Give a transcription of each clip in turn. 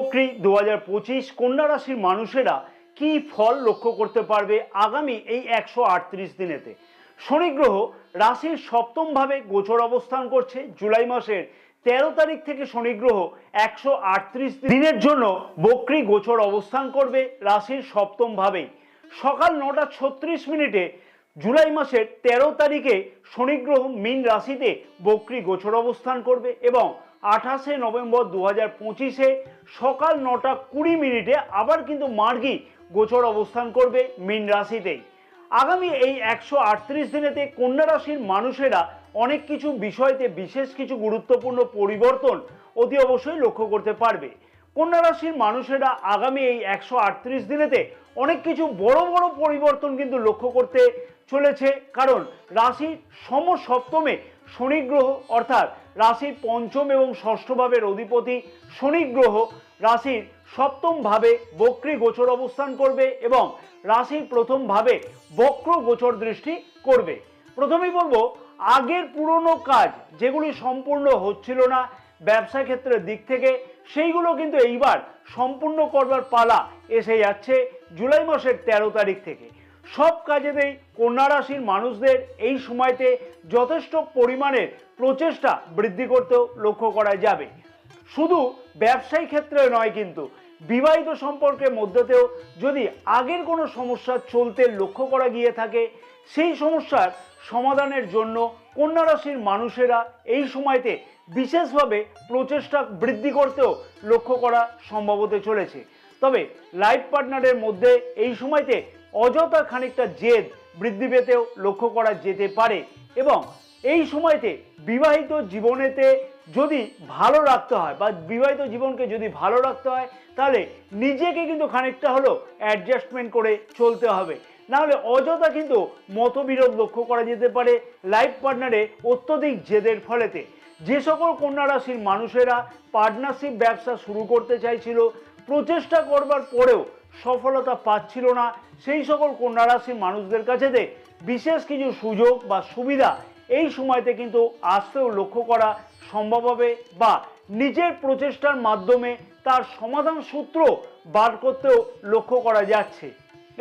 বকরি 2025 কন্যা রাশির মানুষেরা কি ফল লক্ষ্য করতে পারবে আগামী এই 138 দিনেতে। শনি গ্রহ রাশির সপ্তম ভাবে গোচর অবস্থান করছে। জুলাই মাসের 13 তারিখ থেকে শনি গ্রহ 138 দিনের জন্য বকরি গোচর অবস্থান করবে রাশির সপ্তম ভাবেই। সকাল 9:36 জুলাই মাসের 13 তারিখে শনি গ্রহ মীন রাশিতে বকরি গোচর অবস্থান করবে এবং 28 নভেম্বর 2025 সকাল 9:20 আবার কিন্তু মার্গী গোচর অবস্থান করবে মীন রাশিতেই। আগামী এই 138 দিনেতে কন্যা রাশির মানুষেরা অনেক কিছু বিষয়তে বিশেষ কিছু গুরুত্বপূর্ণ পরিবর্তন অতি অবশ্যই লক্ষ্য করতে পারবে। কন্যা রাশির মানুষেরা আগামী এই 138 দিনেতে অনেক কিছু বড় বড় পরিবর্তন কিন্তু লক্ষ্য করতে চলেছে, কারণ রাশির সমসপ্তমে শনি গ্রহ অর্থাৎ রাশির পঞ্চম এবং ষষ্ঠ ভাবের অধিপতি শনি গ্রহ রাশির সপ্তম ভাবে বক্রী গোচর অবস্থান করবে এবং রাশির প্রথম ভাবে বক্র গোচর দৃষ্টি করবে। প্রথমেই বলবো, আগের পুরনো কাজ যেগুলি সম্পূর্ণ হচ্ছিল না ব্যবসা ক্ষেত্রের দিক থেকে, সেইগুলো কিন্তু এইবার সম্পূর্ণ করবার পালা এসে যাচ্ছে জুলাই মাসের 13 তারিখ থেকে। সব কাজেতেই কন্যা রাশির মানুষদের এই সময়তে যথেষ্ট পরিমাণের প্রচেষ্টা বৃদ্ধি করতেও লক্ষ্য করা যাবে। শুধু ব্যবসায়ী ক্ষেত্রে নয়, কিন্তু বিবাহিত সম্পর্কের মধ্যেতেও যদি আগের কোনো সমস্যা চলতে লক্ষ্য করা গিয়ে থাকে, সেই সমস্যার সমাধানের জন্য কন্যা রাশির মানুষেরা এই সময়তে বিশেষভাবে প্রচেষ্টা বৃদ্ধি করতেও লক্ষ্য করা সম্ভব হতে চলেছে। তবে লাইফ পার্টনারের মধ্যে এই সময়তে অযথা খানিকটা জেদ বৃদ্ধি পেতেও লক্ষ্য করা যেতে পারে এবং এই সময়তে বিবাহিত জীবনেতে যদি ভালো রাখতে হয় বা বিবাহিত জীবনকে যদি ভালো রাখতে হয়, তাহলে নিজেকে কিন্তু খানিকটা হলেও অ্যাডজাস্টমেন্ট করে চলতে হবে, নাহলে অযথা কিন্তু মতবিরোধ লক্ষ্য করা যেতে পারে লাইফ পার্টনারে অত্যধিক জেদের ফলেতে। যে সকল কন্যা রাশির মানুষেরা পার্টনারশিপ ব্যবসা শুরু করতে চাইছিল, প্রচেষ্টা করবার পরেও সফলতা পাচ্ছিল না, সেই সকল কন্যা রাশির মানুষদের কাছেতে বিশেষ কিছু সুযোগ বা সুবিধা এই সময়তে কিন্তু আসতেও লক্ষ্য করা সম্ভব হবে বা নিজের প্রচেষ্টার মাধ্যমে তার সমাধান সূত্র বার করতেও লক্ষ্য করা যাচ্ছে।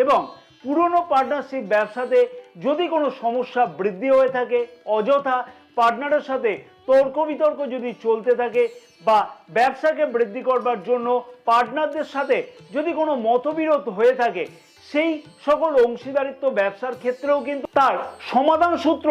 এবং পুরনো পার্টনারশিপ ব্যবসাতে যদি কোনো সমস্যা বৃদ্ধি হয়ে থাকে, অযথা পার্টনারের সাথে তর্ক বিতর্ক যদি চলতে থাকে বা ব্যবসাকে বৃদ্ধি করবার জন্য পার্টনারদের সাথে যদি কোনো মতবিরোধ হয়ে থাকে, সেই সকল অংশীদারিত্ব ব্যবসার ক্ষেত্রেও কিন্তু তার সমাধান সূত্র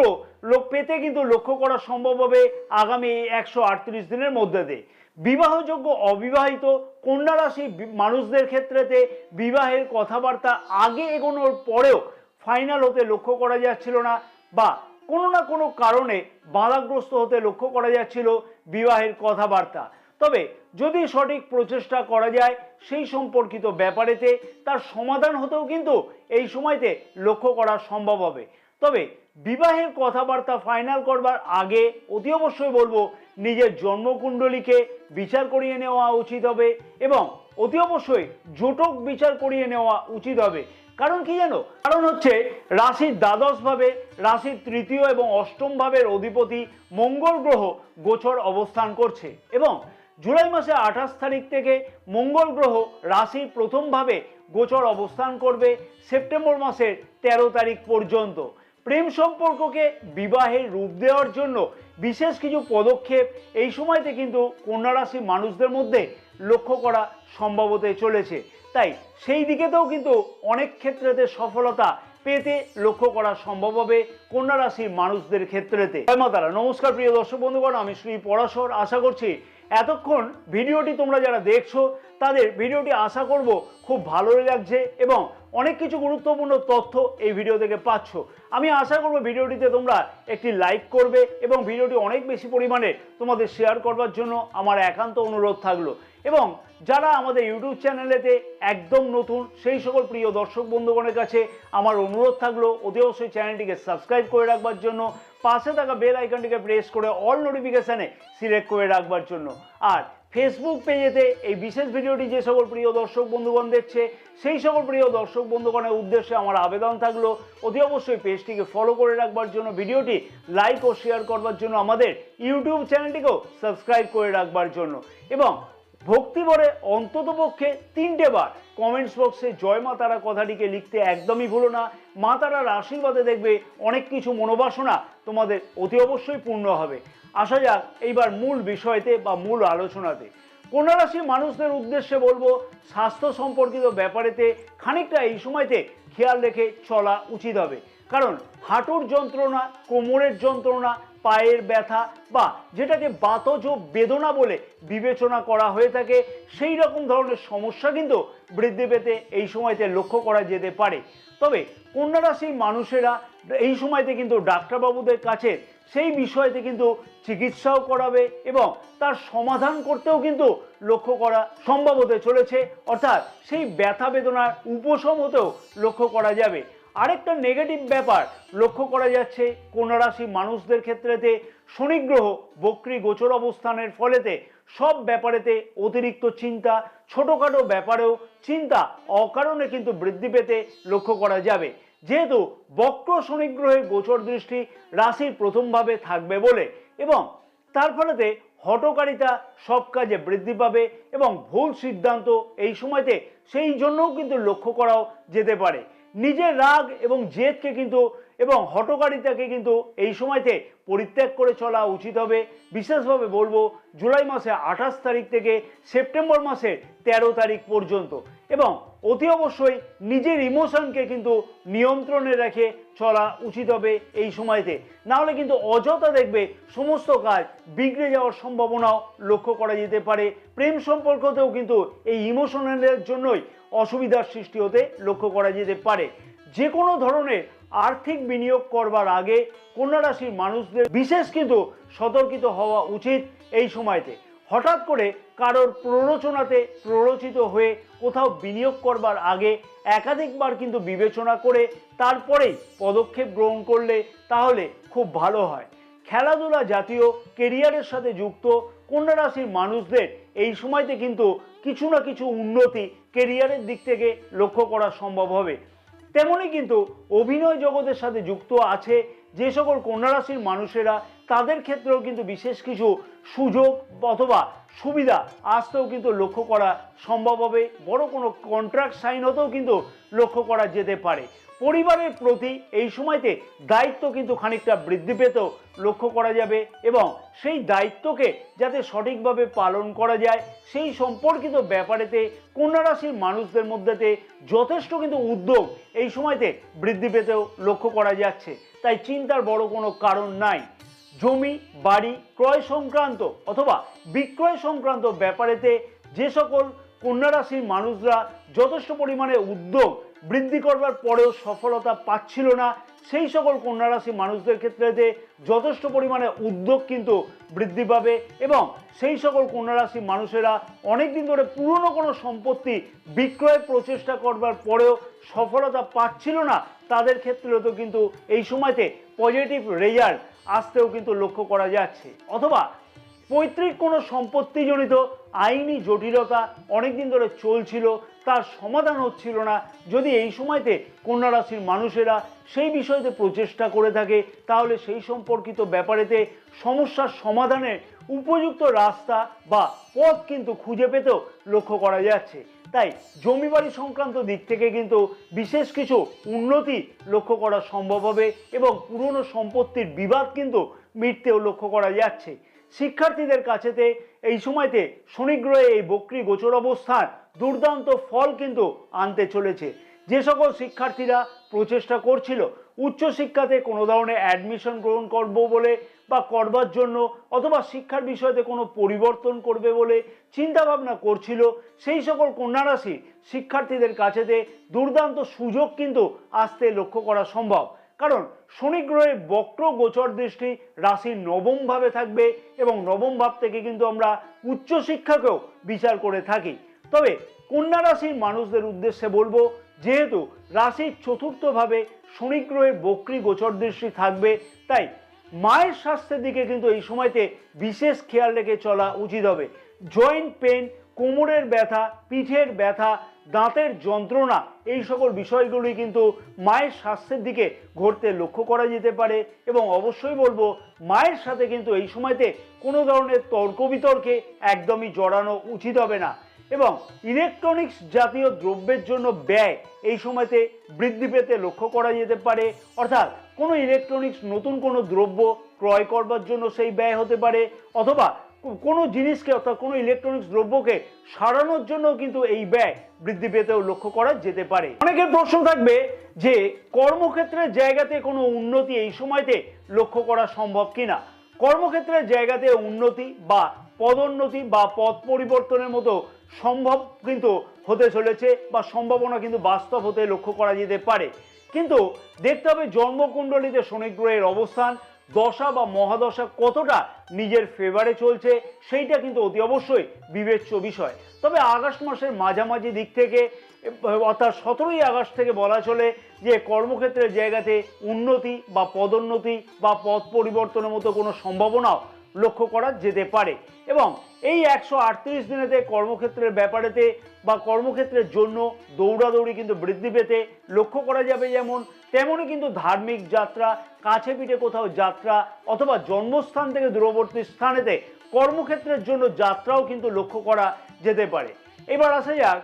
পেতে কিন্তু লক্ষ্য করা সম্ভব হবে আগামী 138 দিনের মধ্যে দিয়ে। বিবাহযোগ্য অবিবাহিত কন্যা রাশি মানুষদের ক্ষেত্রেতে বিবাহের কথাবার্তা আগে এগোনোর পরেও ফাইনাল হতে লক্ষ্য করা যাচ্ছিল না বা কোনো না কোনো কারণে বাধাগ্রস্ত হতে লক্ষ্য করা যাচ্ছিল বিবাহের কথাবার্তা। তবে যদি সঠিক প্রচেষ্টা করা যায় সেই সম্পর্কিত ব্যাপারেতে তার সমাধান হতেও কিন্তু এই সময়তে লক্ষ্য করা সম্ভব হবে। তবে বিবাহের কথাবার্তা ফাইনাল করবার আগে অতি অবশ্যই বলবো, নিজের জন্মকুণ্ডলীকে বিচার করিয়ে নেওয়া উচিত হবে এবং অতি অবশ্যই জোটক বিচার করিয়ে নেওয়া উচিত হবে। কারণ কি জানো, কারণ হচ্ছে রাশির দ্বাদশ ভাবে রাশির তৃতীয় এবং অষ্টম ভাবের অধিপতি মঙ্গল গ্রহ গোচর অবস্থান করছে এবং জুলাই মাসে 28 তারিখ থেকে মঙ্গল গ্রহ রাশির প্রথম ভাবে গোচর অবস্থান করবে সেপ্টেম্বর মাসের 13 তারিখ পর্যন্ত। প্রেম সম্পর্ককে বিবাহের রূপ দেওয়ার জন্য বিশেষ কিছু পদক্ষেপ এই সময়তে কিন্তু কন্যা রাশির মানুষদের মধ্যে লক্ষ্য করা সম্ভব হতে চলেছে। তাই সেই দিকেতেও কিন্তু অনেক ক্ষেত্রেতে সফলতা পেতে লক্ষ্য করা সম্ভব হবে কন্যা রাশির মানুষদের ক্ষেত্রেতে। জয় মা তারা। নমস্কার প্রিয় দর্শক বন্ধুগণ, আমি শ্রী পরাশর। আশা করছি এতক্ষণ ভিডিওটি তোমরা যারা দেখছো তাদের ভিডিওটি আশা করব খুব ভালো লাগছে এবং অনেক কিছু গুরুত্বপূর্ণ তথ্য এই ভিডিও থেকে পাচ্ছ। আমি আশা করব ভিডিওটিতে তোমরা একটি লাইক করবে এবং ভিডিওটি অনেক বেশি পরিমাণে তোমাদের শেয়ার করবার জন্য আমার একান্ত অনুরোধ থাকলো। এবং যারা আমাদের ইউটিউব চ্যানেলেতে একদম নতুন সেই সকল প্রিয় দর্শক বন্ধুগণের কাছে আমার অনুরোধ থাকলো অতি অবশ্যই চ্যানেলটিকে সাবস্ক্রাইব করে রাখবার জন্য, পাশে থাকা বেল আইকনটিকে প্রেস করে অল নোটিফিকেশানে সিলেক্ট করে রাখবার জন্য। আর ফেসবুক পেজেতে এই বিশেষ ভিডিওটি যে সকল প্রিয় দর্শক বন্ধুগণ দেখছে সেই সকল প্রিয় দর্শক বন্ধুগণের উদ্দেশ্যে আমার আবেদন থাকলো অতি অবশ্যই পেজটিকে ফলো করে রাখবার জন্য, ভিডিওটি লাইক ও শেয়ার করবার জন্য, আমাদের ইউটিউব চ্যানেলটিকেও সাবস্ক্রাইব করে রাখবার জন্য। এবং ভক্তি ভরে অন্ততপক্ষে 3টে বার কমেন্টস বক্সে জয় মা তারা কথাটিকে লিখতে একদমই ভুলো না। মা তারার আশীর্বাদে দেখবে অনেক কিছু মনোবাসনা তোমাদের অতি অবশ্যই পূর্ণ হবে। আসা যাক এইবার মূল বিষয়তে বা মূল আলোচনাতে। কন্যা রাশির মানুষদের উদ্দেশ্যে বলবো, স্বাস্থ্য সম্পর্কিত ব্যাপারেতে খানিকটা এই সময়তে খেয়াল রেখে চলা উচিত হবে। কারণ হাঁটুর যন্ত্রণা, কোমরের যন্ত্রণা, পায়ের ব্যথা বা যেটাকে বাতজ বেদনা বলে বিবেচনা করা হয়ে থাকে, সেই রকম ধরনের সমস্যা কিন্তু বৃদ্ধি পেতে এই সময়তে লক্ষ্য করা যেতে পারে। তবে কন্যা রাশির মানুষেরা এই সময়তে কিন্তু ডাক্তারবাবুদের কাছে সেই বিষয়তে কিন্তু চিকিৎসাও করাবে এবং তার সমাধান করতেও কিন্তু লক্ষ্য করা সম্ভব হতে চলেছে। অর্থাৎ সেই ব্যথা বেদনার উপশম হতেও লক্ষ্য করা যাবে। আরেকটা নেগেটিভ ব্যাপার লক্ষ্য করা যাচ্ছে কন্যা রাশির মানুষদের ক্ষেত্রেতে, শনি গ্রহ বক্রী গোচর অবস্থানের ফলেতে সব ব্যাপারেতে অতিরিক্ত চিন্তা, ছোটোখাটো ব্যাপারেও চিন্তা অকারণে কিন্তু বৃদ্ধি পেতে লক্ষ্য করা যাবে। যেহেতু বক্র শনি গ্রহের গোচর দৃষ্টি রাশির প্রথমভাবে থাকবে বলে এবং তার ফলেতে হঠকারিতা সব কাজে বৃদ্ধি পাবে এবং ভুল সিদ্ধান্ত এই সময়তে সেই জন্যও কিন্তু লক্ষ্য করাও যেতে পারে। নিজের রাগ এবং জেদকে কিন্তু এবং হঠকারিতাকে কিন্তু এই সময়তে পরিত্যাগ করে চলা উচিত হবে। বিশেষভাবে বলবো জুলাই মাসে 28 তারিখ থেকে সেপ্টেম্বর মাসের 13 তারিখ পর্যন্ত, এবং অতি অবশ্যই নিজের ইমোশনকে কিন্তু নিয়ন্ত্রণে রেখে চলা উচিত হবে এই সময়তে। নাহলে কিন্তু অযথা দেখবে সমস্ত কাজ বিগড়ে যাওয়ার সম্ভাবনাও লক্ষ্য করা যেতে পারে। প্রেম সম্পর্কতেও কিন্তু এই ইমোশনালের জন্যই অসুবিধার সৃষ্টি হতে লক্ষ্য করা যেতে পারে। যে কোনো ধরনের আর্থিক বিনিয়োগ করবার আগে কন্যা রাশির মানুষদের বিশেষ কিন্তু সতর্কিত হওয়া উচিত এই সময়তে। হঠাৎ করে কারোর প্ররোচনাতে প্ররোচিত হয়ে কোথাও বিনিয়োগ করবার আগে একাধিকবার কিন্তু বিবেচনা করে তারপরেই পদক্ষেপ গ্রহণ করলে তাহলে খুব ভালো হয়। খেলাধুলা জাতীয় কেরিয়ারের সাথে যুক্ত কন্যা রাশির মানুষদের এই সময়তে কিন্তু কিছু না কিছু উন্নতি কেরিয়ারের দিক থেকে লক্ষ্য করা সম্ভব হবে। তেমনই কিন্তু অভিনয় জগতের সাথে যুক্ত আছে যে সকল কন্যা রাশির মানুষেরা, তাদের ক্ষেত্রেও কিন্তু বিশেষ কিছু সুযোগ অথবা সুবিধা আসতেও কিন্তু লক্ষ্য করা সম্ভব হবে। বড় কোনো কন্ট্রাক্ট সাইন হতেও কিন্তু লক্ষ্য করা যেতে পারে। পরিবারের প্রতি এই সময়তে দায়িত্ব কিন্তু খানিকটা বৃদ্ধি পেতেও লক্ষ্য করা যাবে এবং সেই দায়িত্বকে যাতে সঠিকভাবে পালন করা যায় সেই সম্পর্কিত ব্যাপারেতে কন্যা রাশির মানুষদের মধ্যেতে যথেষ্ট কিন্তু উদ্যোগ এই সময়তে বৃদ্ধি পেতেও লক্ষ্য করা যাচ্ছে। তাই চিন্তার বড় কোনো কারণ নাই। জমি বাড়ি ক্রয় সংক্রান্ত অথবা বিক্রয় সংক্রান্ত ব্যাপারেতে যে সকল কন্যা রাশির মানুষরা যথেষ্ট পরিমাণে উদ্যোগ বৃদ্ধি করবার পরেও সফলতা পাচ্ছিল না, সেই সকল কন্যা রাশি মানুষদের ক্ষেত্রে যথেষ্ট পরিমাণে উদ্যোগ কিন্তু বৃদ্ধি পাবে এবং সেই সকল কন্যা রাশি মানুষেরা অনেকদিন ধরে পুরনো কোনো সম্পত্তি বিক্রয়ের প্রচেষ্টা করবার পরেও সফলতা পাচ্ছিল না, তাদের ক্ষেত্রেও তো কিন্তু এই সময়তে পজিটিভ রেজাল্ট আসতেও কিন্তু লক্ষ্য করা যাচ্ছে। অথবা পৈতৃক কোনো সম্পত্তিজনিত আইনি জটিলতা অনেকদিন ধরে চলছিল, তার সমাধান হচ্ছিল না, যদি এই সময়তে কন্যা রাশির মানুষেরা সেই বিষয়তে প্রচেষ্টা করে থাকে তাহলে সেই সম্পর্কিত ব্যাপারেতে সমস্যার সমাধানের উপযুক্ত রাস্তা বা পথ কিন্তু খুঁজে পেতেও লক্ষ্য করা যাচ্ছে। তাই জমি বাড়ি সংক্রান্ত দিক থেকে কিন্তু বিশেষ কিছু উন্নতি লক্ষ্য করা সম্ভব হবে এবং পুরনো সম্পত্তির বিবাদ কিন্তু মিটতেও লক্ষ্য করা যাচ্ছে। শিক্ষার্থীদের কাছেতে এই সময়তে শনি গ্রহে এই বক্রী গোচর অবস্থান দুর্দান্ত ফল কিন্তু আনতে চলেছে। যে সকল শিক্ষার্থীরা প্রচেষ্টা করছিল উচ্চশিক্ষাতে কোনো ধরনের অ্যাডমিশন গ্রহণ করব বলে বা করবার জন্য অথবা শিক্ষার বিষয়তে কোনো পরিবর্তন করবে বলে চিন্তা ভাবনা করছিল, সেই সকল কন্যা রাশি শিক্ষার্থীদের কাছেতে দুর্দান্ত সুযোগ কিন্তু আসতে লক্ষ্য করা সম্ভব। কারণ শনি গ্রহের বক্র গোচর দৃষ্টি রাশির নবম ভাবে থাকবে এবং নবম ভাব থেকে কিন্তু আমরা উচ্চশিক্ষাকেও বিচার করে থাকি। তবে কন্যা রাশির মানুষদের উদ্দেশ্যে বলবো, যেহেতু রাশির চতুর্থভাবে শনি গ্রহের বক্রী গোচর দৃষ্টি থাকবে, তাই মায়ের স্বাস্থ্যের দিকে কিন্তু এই সময়তে বিশেষ খেয়াল রেখে চলা উচিত হবে। জয়েন্ট পেন, কোমরের ব্যথা, পিঠের ব্যথা, দাঁতের যন্ত্রণা, এই সকল বিষয়গুলি কিন্তু মায়ের স্বাস্থ্যের দিকে ঘটতে লক্ষ্য করা যেতে পারে। এবং অবশ্যই বলবো, মায়ের সাথে কিন্তু এই সময়তে কোনো ধরনের তর্ক বিতর্কে একদমই জড়ানো উচিত হবে না। এবং ইলেকট্রনিক্স জাতীয় দ্রব্যের জন্য ব্যয় এই সময়তে বৃদ্ধি পেতে লক্ষ্য করা যেতে পারে। অর্থাৎ কোনো ইলেকট্রনিক্স নতুন কোনো দ্রব্য ক্রয় করবার জন্য সেই ব্যয় হতে পারে, অথবা কোনো জিনিসকে অর্থাৎ কোনো ইলেকট্রনিক্স দ্রব্যকে সারানোর জন্য কিন্তু এই ব্যয় বৃদ্ধি পেতেও লক্ষ্য করা যেতে পারে। অনেকের প্রশ্ন থাকবে যে কর্মক্ষেত্রের জায়গাতে কোনো উন্নতি এই সময়তে লক্ষ্য করা সম্ভব কিনা। কর্মক্ষেত্রের জায়গাতে উন্নতি বা পদোন্নতি বা পদ পরিবর্তনের মতো সম্ভব কিন্তু হতে চলেছে, বা সম্ভাবনা কিন্তু বাস্তব হতে লক্ষ্য করা যেতে পারে। কিন্তু দেখতে হবে জন্মকুণ্ডলিতে শনি গ্রহের অবস্থান, দশা বা মহাদশা কতটা নিজের ফেভারে চলছে, সেইটা কিন্তু অতি অবশ্যই বিবেচ্য বিষয়। তবে আগস্ট মাসের মাঝামাঝি দিক থেকে অর্থাৎ 17ই আগস্ট থেকে বলা চলে যে কর্মক্ষেত্রের জায়গাতে উন্নতি বা পদোন্নতি বা পদ পরিবর্তনের মতো কোনো সম্ভাবনাও লক্ষ্য করা যেতে পারে। এবং এই 138 দিনেতে কর্মক্ষেত্রের ব্যাপারেতে বা কর্মক্ষেত্রের জন্য দৌড়াদৌড়ি কিন্তু বৃদ্ধি পেতে লক্ষ্য করা যাবে। যেমন তেমনই কিন্তু ধার্মিক যাত্রা, কাছে পিঠে কোথাও যাত্রা, অথবা জন্মস্থান থেকে দূরবর্তী স্থানেতে কর্মক্ষেত্রের জন্য যাত্রাও কিন্তু লক্ষ্য করা যেতে পারে। এবার আসা যাক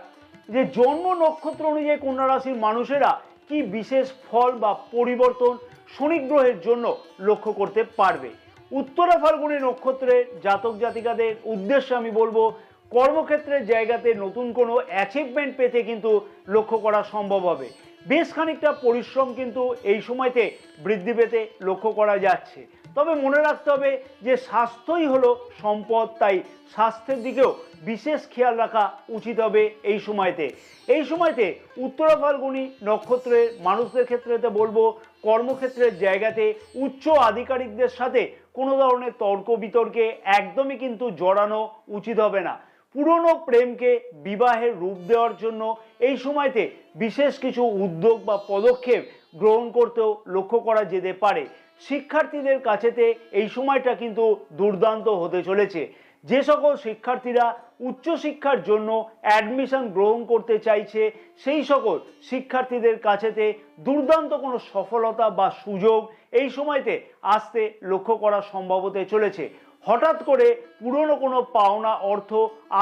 যে জন্ম নক্ষত্র অনুযায়ী কন্যা রাশির মানুষেরা কি বিশেষ ফল বা পরিবর্তন শনি গ্রহের জন্য লক্ষ্য করতে পারবে। উত্তরা ফাল্গুনী নক্ষত্রের জাতক জাতিকাদের উদ্দেশ্যে আমি বলবো, কর্মক্ষেত্রের জায়গাতে নতুন কোনো অ্যাচিভমেন্ট পেতে কিন্তু লক্ষ্য করা সম্ভব হবে। বেশ খানিকটা পরিশ্রম কিন্তু এই সময়তে বৃদ্ধি পেতে লক্ষ্য করা যাচ্ছে। তবে মনে রাখতে হবে যে স্বাস্থ্যই হলো সম্পদ, তাই স্বাস্থ্যের দিকেও বিশেষ খেয়াল রাখা উচিত হবে এই সময়তে। এই সময়তে উত্তরা ফাল্গুনী নক্ষত্রের মানুষদের ক্ষেত্রেতে বলবো, কর্মক্ষেত্রের জায়গাতে উচ্চ আধিকারিকদের সাথে কোনো ধরনের তর্ক বিতর্কে একদমই কিন্তু জড়ানো উচিত হবে না। পুরনো প্রেমকে বিবাহের রূপ দেওয়ার জন্য এই সময়তে বিশেষ কিছু উদ্যোগ বা পদক্ষেপ গ্রহণ করতেও লক্ষ্য করা যেতে পারে। শিক্ষার্থীদের কাছেতে এই সময়টা কিন্তু দুর্দান্ত হতে চলেছে। যে সকল শিক্ষার্থীরা উচ্চশিক্ষার জন্য অ্যাডমিশন গ্রহণ করতে চাইছে, সেই সকল শিক্ষার্থীদের কাছেতে দুর্দান্ত কোনো সফলতা বা সুযোগ এই সময়তে আসতে লক্ষ্য করা সম্ভব হতে চলেছে। হঠাৎ করে পুরনো কোনো পাওনা অর্থ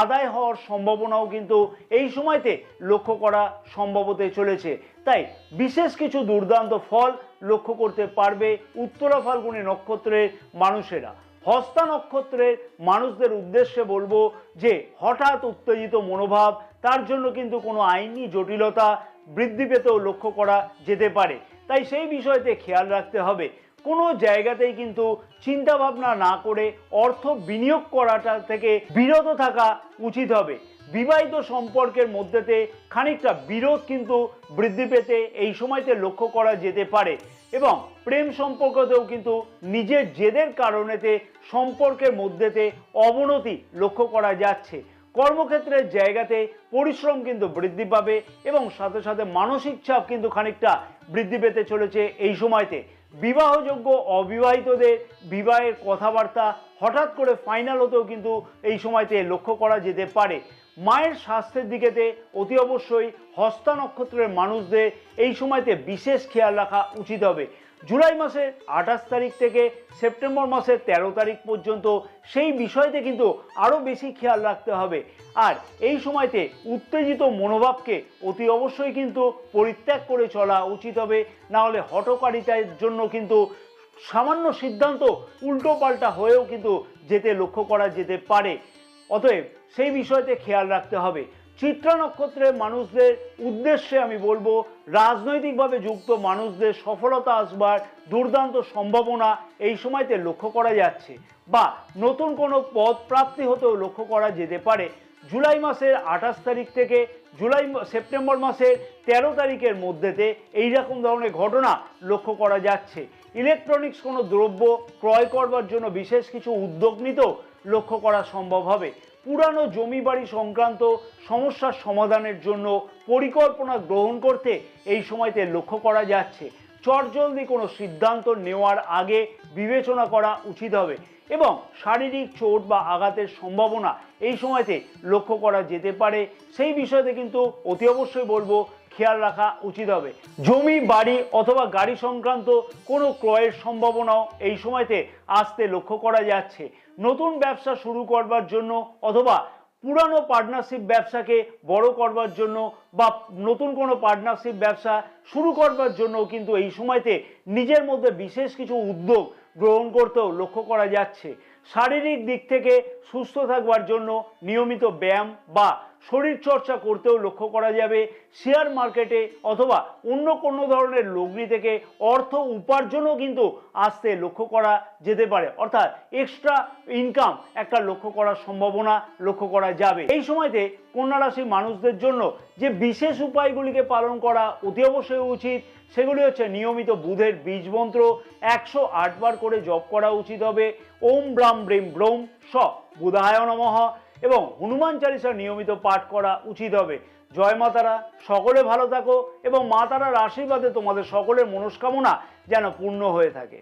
আদায় হওয়ার সম্ভাবনাও কিন্তু এই সময়তে লক্ষ্য করা সম্ভব হতে চলেছে। তাই বিশেষ কিছু দুর্দান্ত ফল লক্ষ্য করতে পারবে উত্তরা ফাল্গুনী নক্ষত্রের মানুষেরা। হস্তা নক্ষত্রের মানুষদের উদ্দেশ্যে বলবো যে হঠাৎ উত্তেজিত মনোভাব, তার জন্য কিন্তু কোনো আইনি জটিলতা বৃদ্ধি পেতেও লক্ষ্য করা যেতে পারে। তাই সেই বিষয়তে খেয়াল রাখতে হবে। কোনো জায়গাতেই কিন্তু চিন্তা ভাবনা না করে অর্থ বিনিয়োগ করাটা থেকে বিরত থাকা উচিত হবে। বিবাহিত সম্পর্কের মধ্যেতে খানিকটা বিরোধ কিন্তু বৃদ্ধি পেতে এই সময়তে লক্ষ্য করা যেতে পারে। এবং প্রেম সম্পর্কতেও কিন্তু নিজের জেদের কারণেতে সম্পর্কের মধ্যেতে অবনতি লক্ষ্য করা যাচ্ছে। কর্মক্ষেত্রের জায়গাতে পরিশ্রম কিন্তু বৃদ্ধি পাবে এবং সাথে সাথে মানসিক চাপ কিন্তু খানিকটা বৃদ্ধি পেতে চলেছে এই সময়তে। বিবাহযোগ্য অবিবাহিতদের বিবাহের কথাবার্তা হঠাৎ করে ফাইনাল হতেও কিন্তু এই সময়তে লক্ষ্য করা যেতে পারে। মায়ের স্বাস্থ্যের দিকেতে অতি অবশ্যই হস্তা নক্ষত্রের মানুষদের এই সময়তে বিশেষ খেয়াল রাখা উচিত হবে। জুলাই মাসের 28 তারিখ থেকে সেপ্টেম্বর মাসের 13 তারিখ পর্যন্ত সেই বিষয়তে কিন্তু আরও বেশি খেয়াল রাখতে হবে। আর এই সময়তে উত্তেজিত মনোভাবকে অতি অবশ্যই কিন্তু পরিত্যাগ করে চলা উচিত হবে, না হলে হঠকারিতার জন্য কিন্তু সামান্য সিদ্ধান্ত উল্টো পাল্টা হয়েও কিন্তু যেতে লক্ষ্য করা যেতে পারে। অতএব সেই বিষয়তে খেয়াল রাখতে হবে। চিত্রা নক্ষত্রের মানুষদের উদ্দেশ্যে আমি বলবো, রাজনৈতিকভাবে যুক্ত মানুষদের সফলতা আসবার দুর্দান্ত সম্ভাবনা এই সময়তে লক্ষ্য করা যাচ্ছে, বা নতুন কোনো পদ প্রাপ্তি হতেও লক্ষ্য করা যেতে পারে। জুলাই মাসের 28 তারিখ থেকে সেপ্টেম্বর মাসের 13 তারিখের মধ্যেতে এইরকম ধরনের ঘটনা লক্ষ্য করা যাচ্ছে। ইলেকট্রনিক্স কোনো দ্রব্য ক্রয় করবার জন্য বিশেষ কিছু উদ্যোগ নিতেও লক্ষ্য করা সম্ভব হবে। পুরানো জমি বাড়ি সংক্রান্ত সমস্যার সমাধানের জন্য পরিকল্পনা গ্রহণ করতে এই সময়তে লক্ষ্য করা যাচ্ছে। চটজলদি কোনো সিদ্ধান্ত নেওয়ার আগে বিবেচনা করা উচিত হবে। এবং শারীরিক চোট বা আঘাতের সম্ভাবনা এই সময়তে লক্ষ্য করা যেতে পারে। সেই বিষয়তে কিন্তু অতি অবশ্যই বলবো খেয়াল রাখা উচিত হবে। জমি, বাড়ি অথবা গাড়ি সংক্রান্ত কোনো ক্রয়ের সম্ভাবনাও এই সময়তে আসতে লক্ষ্য করা যাচ্ছে। নতুন ব্যবসা শুরু করবার জন্য অথবা পুরানো পার্টনারশিপ ব্যবসাকে বড় করবার জন্য বা নতুন কোনো পার্টনারশিপ ব্যবসা শুরু করবার জন্য কিন্তু এই সময়তে নিজের মধ্যে বিশেষ কিছু উদ্যোগ গ্রহণ করতেও লক্ষ্য করা যাচ্ছে। শারীরিক দিক থেকে সুস্থ থাকবার জন্য নিয়মিত ব্যায়াম বা শরীর চর্চা করতেও লক্ষ্য করা যাবে। শেয়ার মার্কেটে অথবা অন্য কোনো ধরনের লগ্নি থেকে অর্থ উপার্জনও কিন্তু আসতে লক্ষ্য করা যেতে পারে, অর্থাৎ এক্সট্রা ইনকাম একটা লক্ষ্য করার সম্ভাবনা লক্ষ্য করা যাবে। এই সময়তে কন্যা রাশির মানুষদের জন্য যে বিশেষ উপায়গুলিকে পালন করা অতি অবশ্যই উচিত সেগুলি হচ্ছে নিয়মিত বুধের বীজ মন্ত্র 108 বার করে জপ করা উচিত হবে। ওম ব্রাম ব্রিম ব্রোম স বুধায় নমঃ এবং হনুমান চালিসা নিয়মিত পাঠ করা উচিত হবে। জয় মা তারা, সকলে ভালো থাকো এবং মা তারার আশীর্বাদে তোমাদের সকলের মনস্কামনা যেন পূর্ণ হয়ে থাকে।